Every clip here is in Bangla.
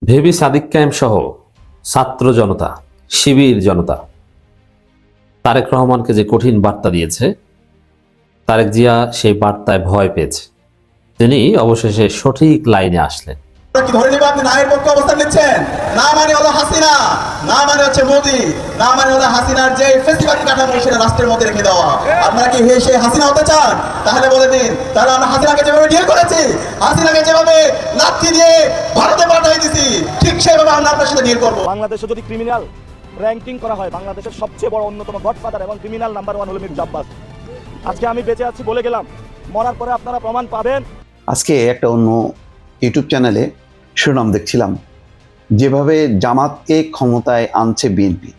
ঢেবি সাদিক কায়েম সহ ছাত্র জনতা, শিবির জনতা তারেক রহমানকে যে কঠিন বার্তা দিয়েছে, তারেক জিয়া সেই বার্তায় ভয় পেয়েছে। তিনি অবশেষে সঠিক লাইনে আসলেন। কি ধরে নিবে আপনি নায়ের পক্ষে অবস্থান নিচ্ছেন? না মানে হলো হাসিনা, না মানে হচ্ছে মোদি, না মানে হলো হাসিনার যে ফেস্টিভ্যাল কাঠামো সেটা রাষ্ট্রের মধ্যে রেখে দেওয়া। আপনারা কি সেই হাসিনা হতে চান? তাহলে বলে দিন, তাহলে আমরা হাসিনাকে যেভাবে ডিল করেছি, হাসিনাকে যেভাবে লাথি দিয়ে ভারতে পাঠিয়ে দিছি, ঠিক সেভাবে আমরা আপনার সাথে ডিল করবো। বাংলাদেশে যদি ক্রিমিনাল র্যাঙ্কিং করা হয়, বাংলাদেশের সবচেয়ে বড় অন্যতম গডফাদার এবং ক্রিমিনাল নাম্বার 1 হলো মির্জা আব্বাস। আজকে আমি বেঁচে আছি বলে গেলাম, মরার পরে আপনারা প্রমাণ পাবেন। আজকে একটা অন্য ইউটিউব চ্যানেলে শিরোনাম দেখছিলাম, যেভাবে জামাতকে ক্ষমতায় আনছে বিএনপি,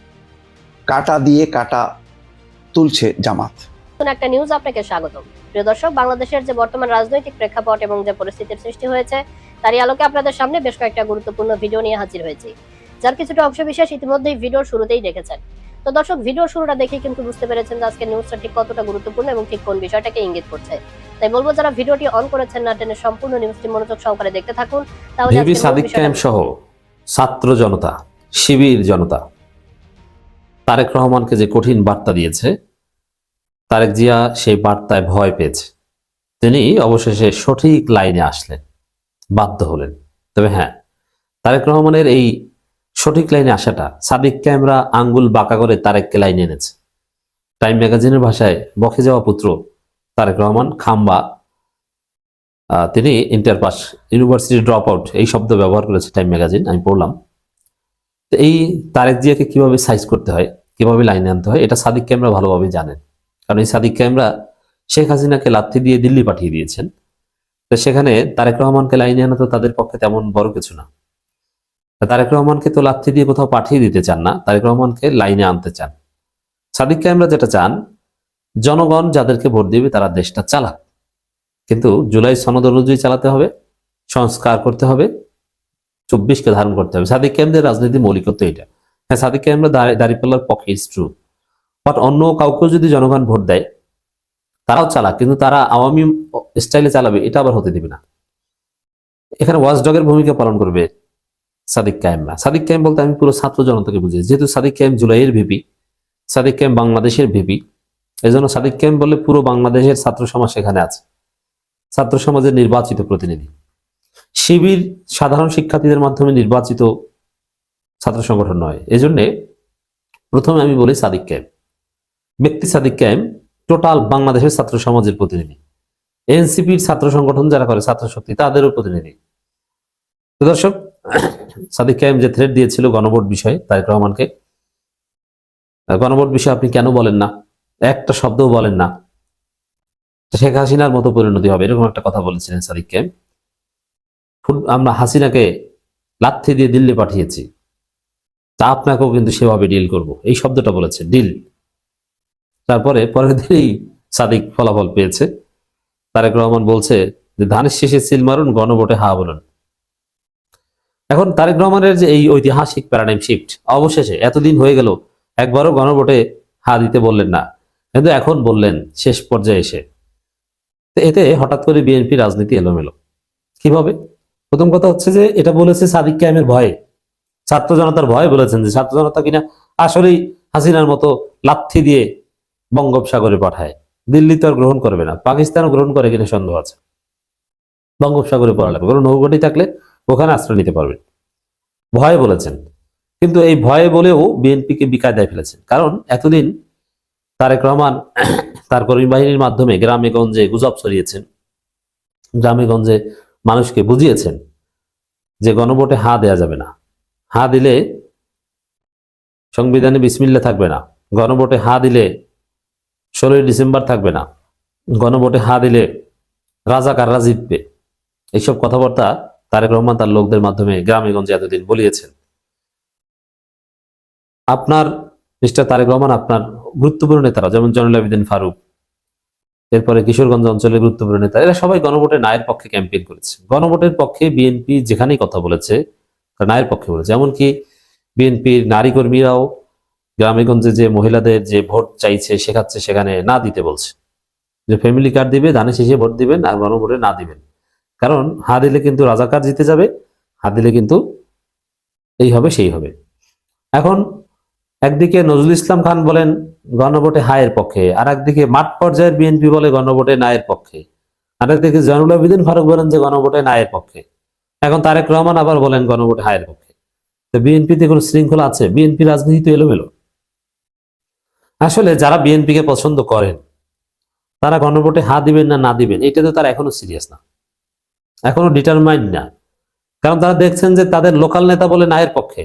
কাটা দিয়ে কাটা তুলছে জামাত। একটা নিউজ আপনাকে স্বাগতম। প্রিয় দর্শক, বাংলাদেশের যে বর্তমান রাজনৈতিক প্রেক্ষাপট এবং যে পরিস্থিতির সৃষ্টি হয়েছে তারই আলোকে আপনাদের সামনে বেশ কয়েকটা গুরুত্বপূর্ণ ভিডিও নিয়ে হাজির হয়েছি, যার কিছুটা অংশ বিশেষ ইতিমধ্যেই ভিডিওর শুরুতেই দেখেছেন। তো দর্শক, ভিডিওর শুরুটা দেখে কিন্তু বুঝতে পেরেছেন যে আজকের নিউজটা ঠিক কতটা গুরুত্বপূর্ণ এবং ঠিক কোন বিষয়টাকে ইঙ্গিত করছে। তাই বলবো, যারা ভিডিওটি অন করেছেন না টেনে সম্পূর্ণ নিউজটি মনোযোগ সহকারে দেখতে থাকুন। তাহলে ঢেবি সাদিক কায়েম সহ ছাত্র জনতা, শিবির জনতা তারেক রহমানকে যে কঠিন বার্তা দিয়েছে, তারেক জিয়া সেই বার্তায় ভয় পেয়েছে। তিনি অবশেষে সঠিক লাইনে আসলেন, বাধ্য হলেন। তবে হ্যাঁ, তারেক রহমানের এই সঠিক লাইনে আসাটা সাদিক কায়েমরা আঙ্গুল বাঁকা করে তারেককে লাইনে এনেছে। টাইম ম্যাগাজিনের ভাষায় বকে যাওয়া পুত্র তারেক রহমান খাম্বা, তিনি inter pass, university drop out এই শব্দ ব্যবহার করেছে টাইম ম্যাগাজিন, আমি পড়লাম। তো এই তারেক জিয়াকে কিভাবে সাইজ করতে হয়, কিভাবে লাইনে আনতে হয়, এটা সাদিক কায়েমরা ভালোভাবে জানেন। কারণ এই সাদিক কায়েমরা শেখ হাসিনাকে লাথি দিয়ে দিল্লি পাঠিয়ে দিয়েছেন। তো সেখানে তারেক রহমানকে লাইনে আনা তো তাদের পক্ষে তেমন বড় কিছু না। তারেক রহমানকে তো লাথি দিয়ে কোথাও পাঠিয়ে দিতে চান না, তারেক রহমানকে লাইনে আনতে চান। সাদিক কায়েমরা যেটা চান, জনগণ যাদেরকে ভোট দিবে তারা দেশটা চালাক, কিন্তু জুলাই সনদ অনুযায়ী চালাতে হবে, সংস্কার করতে হবে, 24কে ধারণ করতে হবে। সাদিক কায়েমদের রাজনীতি মৌলিকত্ব এটা। হ্যাঁ, সাদিক কায়েমরা দাঁড়িপাল্লার পক্ষে, ইটস ট্রু, বাট অন্য কাউকে যদি জনগণ ভোট দেয় তারাও চালাক, কিন্তু তারা আওয়ামী স্টাইলে চালাবে, এটা আবার হতে দিবে না। এখানে ওয়াচডগের ভূমিকা পালন করবে সাদিক কায়েমরা। সাদিক কায়েম বলতে আমি পুরো ছাত্র জনতাকে বুঝি, যেহেতু সাদিক কায়েম জুলাইয়ের ভিপি, সাদিক কায়েম বাংলাদেশের ভিপি, এই জন্য সাদিক কায়েম বলে পুরো বাংলাদেশের ছাত্র সমাজ সেখানে আছে, ছাত্র সমাজের নির্বাচিত প্রতিনিধি। শিবির সাধারণ শিক্ষার্থীদের মাধ্যমে নির্বাচিত ছাত্র সংগঠন নয়। এজন্যে প্রথমে আমি বলি সাদিক কায়েম, ব্যক্তি সাদিক কায়েম টোটাল বাংলাদেশের ছাত্র সমাজের প্রতিনিধি। এনসিপির ছাত্র সংগঠন যারা করে, ছাত্র শক্তি, তাদেরও প্রতিনিধি। তো দর্শক, সাদিক কায়েম যে থ্রেট দিয়েছিল গণভোট বিষয়ে তারেক রহমানকে, গণভোট বিষয়ে আপনি কেন বলেন না, একটা শব্দও বলেন না, শেখ হাসিনার মতো পরিণতি হবে, এরকম একটা কথা বলেছিলেন সাদিক কায়েম। আমরা হাসিনাকে লাথি দিয়ে দিল্লি পাঠিয়েছি, তা আপনাকেও কিন্তু সেভাবে ডিল করব, এই শব্দটা বলেছে, ডিল। তারপরে পরের দিনেই সাদিক ফলাফল পেয়েছে। তারেক রহমান বলছে যে ধানের শেষে সিল মারুন, গণভোটে হা বলুন। এখন তারেক রহমানের যে এই ঐতিহাসিক প্যারাডাইম শিফট, অবশেষে এতদিন হয়ে গেল একবারও গণভোটে হা দিতে বললেন না, কিন্তু এখন বললেন শেষ পর্যায়ে এসে। এতে হঠাৎ করে বিএনপি রাজনীতি এলোমেলো কিভাবে? প্রথম কথা হচ্ছে যে এটা বলেছে সাদিক কায়েমের ভয়ে, ছাত্র জনতার ভয়ে বলেছেন যে ছাত্র জনতা কিনা আসলেই হাসিনার মতো লাথি দিয়ে বঙ্গোপসাগরে পাঠায়, দিল্লি তো আর গ্রহণ করবে না, পাকিস্তানও গ্রহণ করে কিনা সন্দেহ আছে, বঙ্গোপসাগরে পড়া লাগবে, কোনো নৌঘাটি থাকলে ওখানে আশ্রয় নিতে পারবেন, ভয়ে বলেছেন। কিন্তু এই ভয়ে বলেও বিএনপিকে বিকায়দায় ফেলেছেন। কারণ এতদিন তারেক রহমান তার কর্মী বাহিনীর মাধ্যমে গ্রামে গঞ্জে গুজব ছড়িয়েছেন, গ্রামে গঞ্জে মানুষকে বুঝিয়েছেন যে গণভোটে হা দেয়া যাবে না, হা দিলে সংবিধানে বিসমিল্লাহ থাকবে না, গণভোটে হা দিলে 16ই ডিসেম্বর থাকবে না, গণভোটে হা দিলে রাজাকাররা জিতবে। এইসব কথাবার্তা তারেক রহমান তার লোকদের মাধ্যমে গ্রামে গঞ্জে এতদিন বলিয়েছেন। আপনার মিস্টার তারেক রহমান, আপনার গুরুত্বপূর্ণ নেতারা যেমন জয়নুল আবেদিন ফারুক, এরপরে কিশোরগঞ্জ অঞ্চলের গুরুত্বপূর্ণ নেতা, এরা সবাই গণভোটের নায়ের পক্ষে ক্যাম্পেইন করেছে। গণভোটের পক্ষে বিএনপি যেখানেই কথা বলেছে নায়ের পক্ষে বলেছে। এমনকি বিএনপির নারী কর্মীরাও গ্রামেগঞ্জে যে মহিলাদের যে ভোট চাইছে শেখাচ্ছে, সেখানে না দিতে বলছে, যে ফ্যামিলি কার্ড দিবে, ধানের শেষে ভোট দিবেন আর গণভোটে না দিবেন। কারণ হা দিলে কিন্তু রাজাকার জিতে যাবে, হা দিলে কিন্তু এই হবে সেই হবে। এখন একদিকে নজরুল ইসলাম খান বলেন গণভোটে হায়ের পক্ষে, আর একদিকে মাঠ পর্যায়ের বিএনপি বলে গণভোটে নায়ের পক্ষে, আর একদিকে জয়নুল আবেদিন ফারুক বলেন যে গণভোটে নায়ের পক্ষে। এখন তারেক রহমান আবার বলেন গণভোটে হায়ের পক্ষে। তো বিএনপিতে কোনো শৃঙ্খলা আছে? বিএনপি রাজনীতি তো এলোমেলো। আসলে যারা বিএনপিকে পছন্দ করেন তারা গণভোটে হা দিবেন না না দিবেন এটাতে তারা এখনো সিরিয়াস না, এখনো ডিটারমাইন্ড না। কারণ তারা দেখছেন যে তাদের লোকাল নেতা বলে নায়ের পক্ষে,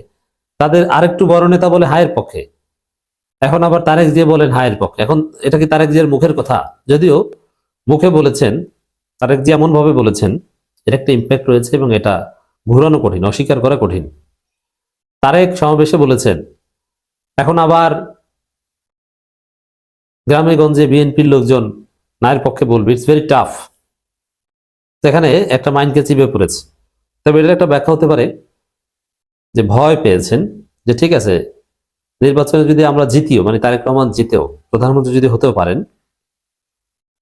তাদের আরেকটু বড় নেতা বলে হায়ের পক্ষে, এখন আবার তারেক জিয়া বলেন হায়ের পক্ষে। এখন এটা কি তারেক জিয়ার মুখের কথা? যদিও মুখে বলেছেন, তারেক জিয়া এমন ভাবে বলেছেন এর একটা ইম্প্যাক্ট রয়েছে এবং এটা ঘুরানো কঠিন, অস্বীকার করা কঠিন। তারেক সমাবেশে বলেছেন এখন আবার গ্রামে গঞ্জে বিএনপির লোকজন নায়ের পক্ষে বলবে, ইটস ভেরি টাফ। সেখানে একটা মাইন্ডকে চিপে পড়েছে। তবে এটার একটা ব্যাখ্যা হতে পারে যে ভয় পেয়েছেন যে ঠিক আছে নির্বাচনে যদি আমরা জিতিও, মানে তারেক রহমান জিতেও প্রধানমন্ত্রী যদি হতেও পারেন,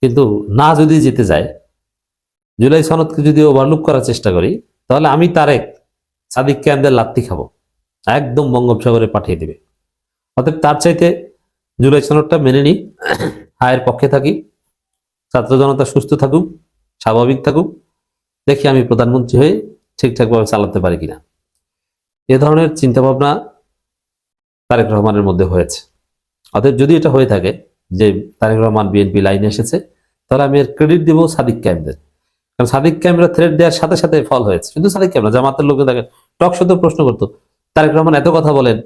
কিন্তু না যদি জিতে যায়, জুলাই সনদকে যদি ওভারলুক করার চেষ্টা করি, তাহলে আমি তারেক সাদিক ক্যাম্পদের লাত্তি খাবো, একদম বঙ্গোপসাগরে পাঠিয়ে দিবে। অতএব তার চাইতে জুলাই সনদটা মেনে নিই, হায়ের পক্ষে থাকি, ছাত্র জনতা সুস্থ থাকুক, স্বাভাবিক থাকুক, দেখি আমি প্রধানমন্ত্রী হয়ে ঠিকঠাকভাবে চালাতে পারি কিনা। এ ধরনের চিন্তাভাবনা তারেক রহমানের মধ্যে হয়েছে। অতএব যদি এটা হয়ে থাকে যে তারেক রহমান বিএনপি লাইনে এসেছে, তাহলে আমি এর ক্রেডিট দিব সাদিক ক্যাম্পদের। কারণ সাদিক ক্যাম্পরা থ্রেড দেওয়ার সাথে সাথে ফল হয়েছে। শুধু সাদিক ক্যাম্প না, জামাতের লোকজন দেখেন টক শোতে প্রশ্ন করতো তারেক রহমান এত কথা বলেন,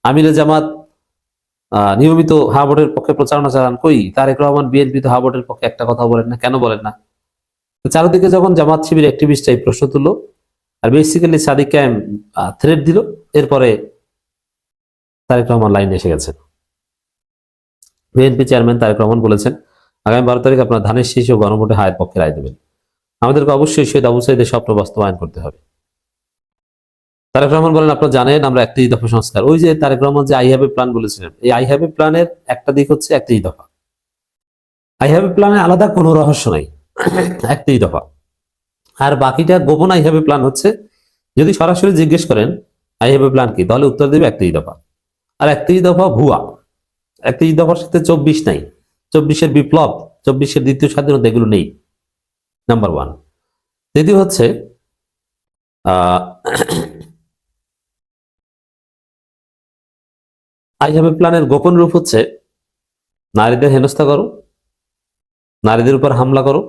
আমিরে জামাত নিয়মিত হা ভোটের পক্ষে প্রচারণা চালান, কই তারেক রহমান বিএনপি তো হা ভোটের পক্ষে একটা কথা বলেন না, কেন বলেন না? তো চারদিকে যখন জামাত শিবির অ্যাক্টিভিস্ট এই প্রশ্ন তুললো, আর বেসিক্যালি সাদিক ক্যাম্প থ্রেড দিল, এরপরে তারেক রহমান লাইনে এসে গেছেন। বিএনপি চেয়ারম্যান তারেক রহমান বলেছেন আগামী 12 তারিখ আপনার ধানের শীষ ও গণভোটে হায়ের পক্ষে রায় দেবেন। আমাদেরকে অবশ্যই শহীদ আবু সাঈদের স্বপ্ন বাস্তবায়ন করতে হবে। তারেক রহমান বলেন আপনারা জানেন আমরা 31 দফা সংস্কার, ওই যে তারেক রহমান যে আই হ্যাভ এ প্ল্যান বলেছিলেন, এই আই হ্যাভ এ প্ল্যানের একটা দিক হচ্ছে 31 দফা। আই হ্যাভ এ প্ল্যানে আলাদা কোনো রহস্য নাই, 31 দফা। আর বাকিটা গোপন আই হ্যাভ এ প্ল্যান হচ্ছে, যদি সরাসরি জিজ্ঞেস করেন আই হ্যাভ এ প্ল্যান কি, তাহলে উত্তর দেবে 31 দফা। আর 31 দফা ভুয়া, 31 দফার সাথে 24 নাই, 24-এর বিপ্লব, 24-এর দ্বিতীয় স্বাধীনতা এগুলো নেই, নাম্বার 1। দ্বিতীয় হচ্ছে আই হ্যাভ এ প্ল্যানের গোপন রূপ হচ্ছে নারীদের হেনস্থা করো, নারীদের উপর হামলা করো,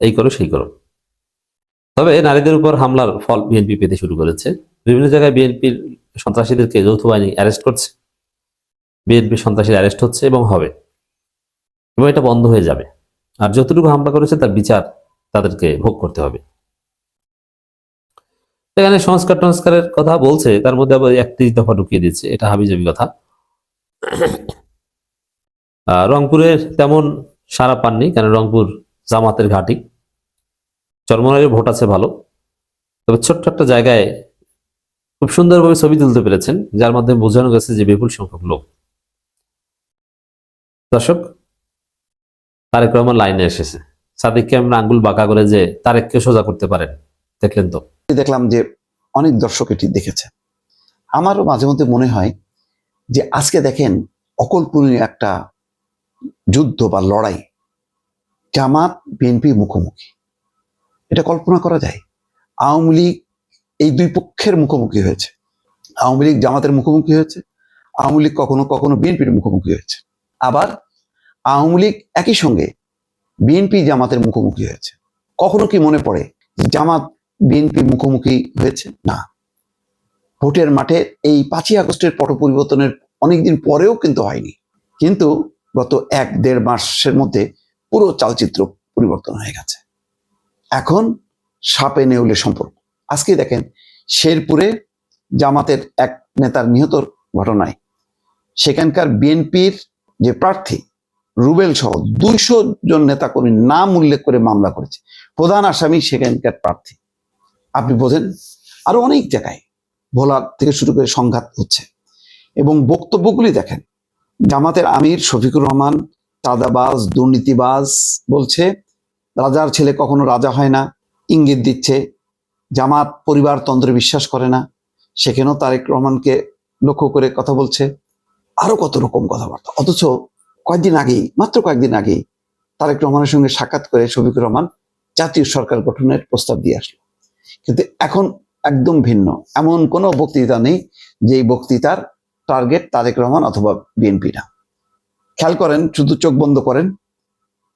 এই করো সেই করো। তবে নারীদের উপর হামলার ফল বিএনপি পেতে শুরু করেছে। বিভিন্ন জায়গায় বিএনপির সন্ত্রাসীদেরকে যৌথ বাহিনী অ্যারেস্ট করছে, বিএনপি সন্ত্রাসী অ্যারেস্ট হচ্ছে এবং হবে, এবং এটা বন্ধ হয়ে যাবে। আর যতটুকু হামলা করেছে তার বিচার তাদেরকে ভোগ করতে হবে। এখানে সংস্কারের কথা বলছে, তার মধ্যে আবার 31 দফা ঢুকিয়ে দিচ্ছে, এটা হাবিজাবি কথা। রংপুরে তেমন সাড়া পাননি, কারণ রংপুর জামাতের ঘাঁটি, চরমনাইয়ের ভোট আছে ভালো, তবে ছোট্ট একটা জায়গায় খুব সুন্দরভাবে ছবি তুলতে পেরেছেন, যার মাধ্যমে বোঝানো গেছে যে বিপুল সংখ্যক লোক। দর্শক, তারেক রহমান লাইনে এসেছে, সাদিককে আমরা আঙ্গুল বাঁকা করে যে তারেককে সোজা করতে পারেন, দেখলেন তো? দেখলাম যে অনেক দর্শক এটি দেখেছে। আমারও মাঝে মধ্যে মনে হয় যে আজকে দেখেন অকল্পনীয় একটা যুদ্ধ বা লড়াই, জামাত বিএনপি মুখোমুখি। এটা কল্পনা করা যায়? আওয়ামী লীগ এই দুই পক্ষের মুখোমুখি হয়েছে, আওয়ামী লীগ জামাতের মুখোমুখি হয়েছে, আওয়ামী লীগ কখনো কখনো বিএনপির মুখোমুখি হয়েছে, আবার আওয়ামী লীগ একই সঙ্গে বিএনপি জামাতের মুখোমুখি হয়েছে। কখনো কি মনে পড়ে জামাত বিএনপি মুখোমুখি হয়েছে? না। ভোটের মাঠে এই 5ই আগস্টের পট পরিবর্তনের অনেকদিন পরেও কিন্তু হয়নি, কিন্তু গত 1-1.5 মাসের মধ্যে পুরো চালচিত্র পরিবর্তন হয়ে গেছে। এখন সাপে নেউলে সম্পর্ক। আজকে দেখেন শেরপুরে জামাতের এক নেতার নিহতর ঘটনায় সেখানকার বিএনপির যে প্রার্থী রুবেল সহ 200 জন নেতাকর্মী নাম উল্লেখ করে মামলা করেছে, প্রধান আসামি সেখানকার প্রার্থী। আপনি বোঝেন, আরো অনেক জায়গায় ভোলা থেকে শুরু করে সংঘাত হচ্ছে। এবং বক্তব্যগুলি দেখেন, জামাতের আমির শফিকুর রহমান চাঁদাবাজ দুর্নীতিবাজ বলছে, রাজার ছেলে কখনো রাজা হয় না, ইঙ্গিত দিচ্ছে জামাত পরিবারতন্ত্রে বিশ্বাস করে না। সেখানেও তারেক রহমানকে লক্ষ্য করে কথা বলছে, আরো কত রকম কথাবার্তা। অথচ মাত্র কয়েকদিন আগেই তারেক রহমানের সঙ্গে সাক্ষাৎ করে শফিকুর রহমান জাতীয় সরকার গঠনের প্রস্তাব দিয়ে আসলো। কিন্তু এখন একদম ভিন্ন, এমন কোনো বক্তৃতা নেই যেই বক্তৃতার টার্গেট তারেক রহমান অথবা বিএনপি না। খেয়াল করেন, শুধু চোখ বন্ধ করেন,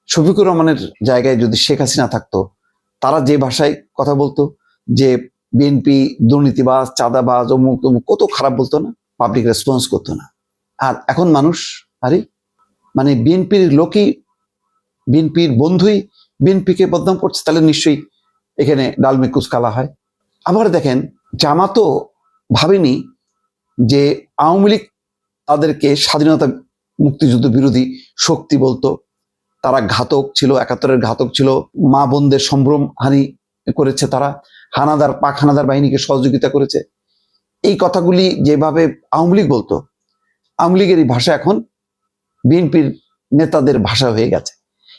শফিকুর রহমানের জায়গায় যদি শেখ হাসিনা থাকতো, তারা যে ভাষায় কথা বলতো, যে বিএনপি দুর্নীতিবাজ, চাঁদাবাজ, অমুক তমুক কত খারাপ বলতো না, পাবলিক রেসপন্স করতো না। আর এখন মানুষ মানে বিএনপির লোকই, বিএনপির বন্ধুই বিএনপিকে বদনাম করছে, তাহলে নিশ্চয়ই এখানে ডালমে কুচকালা হয়। আবার দেখেন, জামাতও ভাবেনি যে আওয়ামী লীগ তাদেরকে স্বাধীনতা মুক্তিযুদ্ধ বিরোধী শক্তি বলতো, তারা ঘাতক ছিল, ৭১-এর ঘাতক ছিল, মা বোনদের সম্ভ্রম হানি করেছে, তারা পাক হানাদার বাহিনীকে সহযোগিতা করেছে। এই কথাগুলি যেভাবে আওয়ামী লীগ বলতো, আওয়ামী লীগের এই ভাষা এখন বিএনপির নেতাদের ভাষা হয়ে গেছে।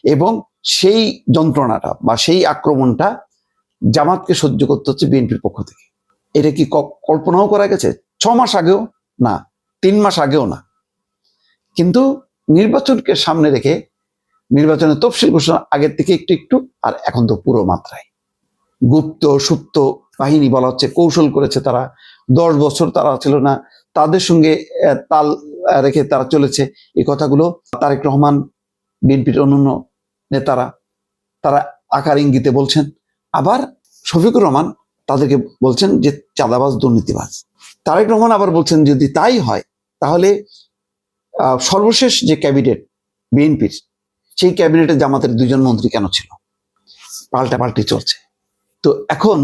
এবং সেই যন্ত্রণাটা বা সেই আক্রমণটা জামাতকে সহ্য করতে হচ্ছে বিএনপির পক্ষ থেকে। এটা কি কল্পনাও করা গেছে? 6 মাস আগেও না, 3 মাস আগেও না। কিন্তু নির্বাচনকে সামনে রেখে, নির্বাচনের তফসিল ঘোষণা আগের থেকে একটু একটু, আর এখন তো পুরো মাত্রায় গুপ্ত সুপ্ত বাহিনী বলা হচ্ছে, কৌশল করেছে তারা। 10 বছর তারা ছিল না, তাদের সঙ্গে তাল রেখে তারা চলেছে। এই কথাগুলো তারেক রহমান, বিএনপির অন্যান্য নেতারা তারা আকার ইঙ্গিতে বলছেন। আবার শফিকুর রহমান তাদেরকে বলছেন যে চাঁদাবাজ, দুর্নীতিবাজ। তারেক রহমান আবার বলছেন যদি তাই হয় তাহলে সর্বশেষ যে ক্যাবিনেট বিএনপির, সেই ক্যাবিনেটে জামাতের 2 জন মন্ত্রী কেন ছিল? পাল্টাপাল্টি চলছে। তো এখন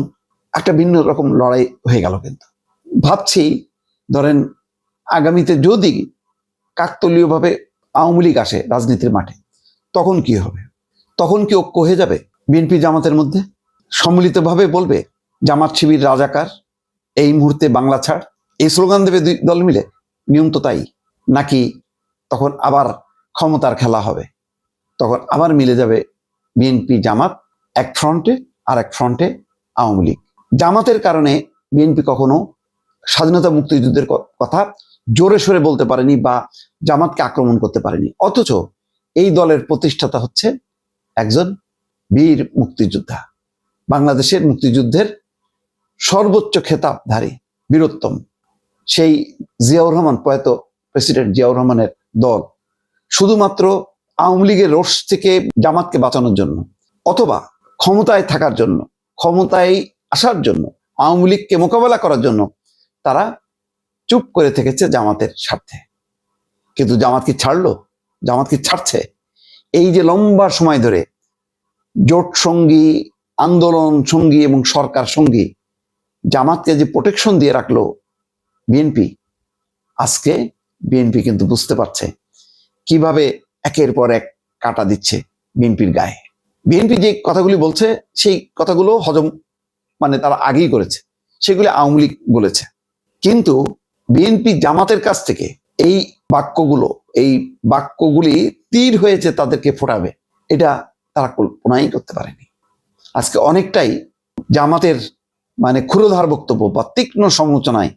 একটা ভিন্ন রকম লড়াই হয়ে গেল। কিন্তু ভাবছি, ধরেন আগামীতে যদি কাকতলীয়ভাবে আওয়ামী লীগ আসে রাজনীতির মাঠে, তখন কি হবে? তখন কি ঐক্য হয়ে যাবে বিএনপি জামাতের মধ্যে? সম্মিলিতভাবে বলবে জামাত শিবির রাজাকার, এই মুহূর্তে বাংলা ছাড়, এই স্লোগান দেবে 2 দল মিলে? নিয়ম তো তাই। নাকি তখন আবার ক্ষমতার খেলা হবে, তখন আবার মিলে যাবে বিএনপি জামাত এক ফ্রন্টে, আর এক ফ্রন্টে আওয়ামী লীগ। জামাতের কারণে বিএনপি কখনো স্বাধীনতা মুক্তিযুদ্ধের কথা জোরে সোরে বলতে পারেনি বা জামাতকে আক্রমণ করতে পারেনি। অথচ এই দলের প্রতিষ্ঠাতা হচ্ছে একজন বীর মুক্তিযোদ্ধা, বাংলাদেশের মুক্তিযুদ্ধের সর্বোচ্চ খেতাবধারী, বীরোত্তম সেই জিয়াউর রহমান, প্রয়াত প্রেসিডেন্ট জিয়াউর রহমানের দল শুধুমাত্র আওয়ামী লীগের রোষ থেকে জামাতকে বাঁচানোর জন্য, অথবা ক্ষমতায় থাকার জন্য, ক্ষমতায় আসার জন্য, আওয়ামী লীগকে মোকাবেলা করার জন্য তারা চুপ করে থেকেছে জামাতের স্বার্থে। কিন্তু জামাত কি ছাড়লো? জামাত কি ছাড়ছে? এই যে লম্বা সময় ধরে জোট সঙ্গী, আন্দোলন সঙ্গী এবং সরকার সঙ্গী জামাতকে যে প্রোটেকশন দিয়ে রাখলো বিএনপি, আজকে বিএনপি কিন্তু বুঝতে পারছে কিভাবে একের পর এক কাটা দিচ্ছে বিএনপির গায়ে। বিএনপি যে কথাগুলি বলছে, সেই কথাগুলো হজম মানে তারা আগেই করেছে, সেগুলি আওয়ামী লীগ বলেছে। কিন্তু বিএনপি জামাতের কাছ থেকে এই বাক্যগুলি তীর হয়েছে তাদেরকে ফোটাবে, এটা তারা কল্পনাই করতে পারেনি। আজকে অনেকটাই জামাতের মানে ক্ষুরধার বক্তব্য বা তীক্ষ্ণ সমালোচনায়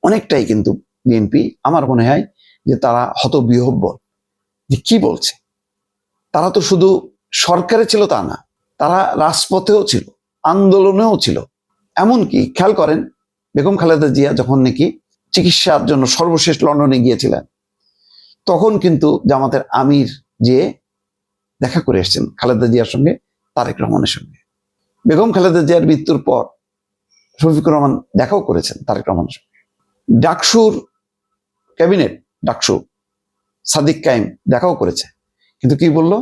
অনেকটাই কিন্তু বিএনপি, আমার মনে হয় যে তারা হতবিহ্বল যে কি বলছে। তারা তো শুধু সরকারে ছিল তা না, তারা রাজপথেও ছিল, আন্দোলনেও ছিল। এমনকি খেয়াল করেন, বেগম খালেদা জিয়া যখন নাকি চিকিৎসার জন্য সর্বশেষ লন্ডনে গিয়েছিলেন, তখন কিন্তু জামাতের আমির যে দেখা করে এসেছেন খালেদা জিয়ার সঙ্গে, তারেক রহমানের সঙ্গে। বেগম খালেদা জিয়ার মৃত্যুর পর শফিকুর রহমান দেখাও করেছেন তারেক রহমানের সঙ্গে। ডাকসুর ক্যাবিনেট, ডাকসু সাদিক কায়েম দেখাও করেছে। কিন্তু কি বলল?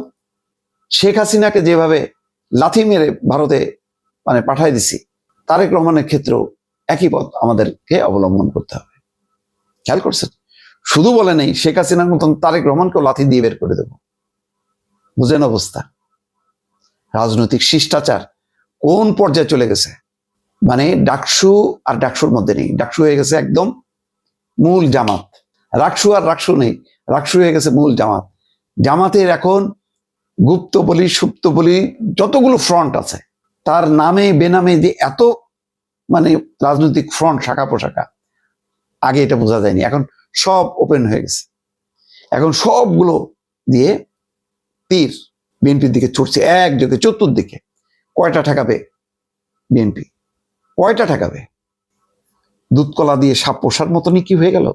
শেখ হাসিনাকে যেভাবে লাথি মেরে ভারতে মানে পাঠাই দিছি, তারেক রহমানের ক্ষেত্রেও একই পথ আমাদেরকে অবলম্বন করতে হবে। খেয়াল করছেন? শুধু বলে নেই শেখ হাসিনার মতন তারেক রহমানকেও লাথি দিয়ে বের করে দেব। বুঝেন অবস্থা? রাজনৈতিক শিষ্টাচার কোন পর্যায়ে চলে গেছে। মানে ডাকসু আর ডাকসুর মধ্যে নেই, ডাকসু হয়ে গেছে একদম মূল জামাত। রাকসু আর রাকসু নেই, রাকসু হয়ে গেছে মূল জামাত। জামাতের এখন গুপ্ত বলি, সুপ্ত বলি, যতগুলো ফ্রন্ট আছে, তার নামে বেনামে যে এত মানে রাজনৈতিক ফ্রন্ট শাখা প্রশাখা, আগে এটা বোঝা যায়নি, এখন সব ওপেন হয়ে গেছে। এখন সবগুলো দিয়ে তীর বিএনপির দিকে ছুটছে একযোগে চতুর্দিকে। কয়টা ঠেকাবে বিএনপি? কয়টা ঠেকাবে? দুধ কলা দিয়ে সাপ পোষার মতনই কি হয়ে গেল?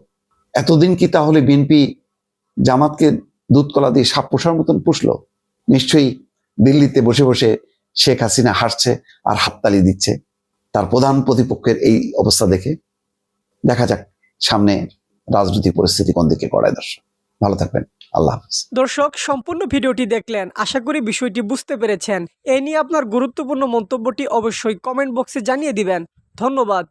এতদিন কি তাহলে বিএনপি জামাতকে দুধ কলা দিয়ে সাপ পোষার মতন পুষলো? নিশ্চয়ই দিল্লিতে বসে বসে শেখ হাসিনা হাসছে আর হাততালি দিচ্ছে তার প্রধান প্রতিপক্ষের এই অবস্থা দেখে। দেখা যাক সামনে রাজনৈতিক পরিস্থিতি কোন দিকে গড়ায়। দর্শক ভালো থাকবেন, আল্লাহ হাফেজ। দর্শক, সম্পূর্ণ ভিডিওটি দেখলেন, আশা করি বিষয়টি বুঝতে পেরেছেন। এই নিয়ে আপনার গুরুত্বপূর্ণ মন্তব্যটি অবশ্যই কমেন্ট বক্সে জানিয়ে দিবেন। ধন্যবাদ।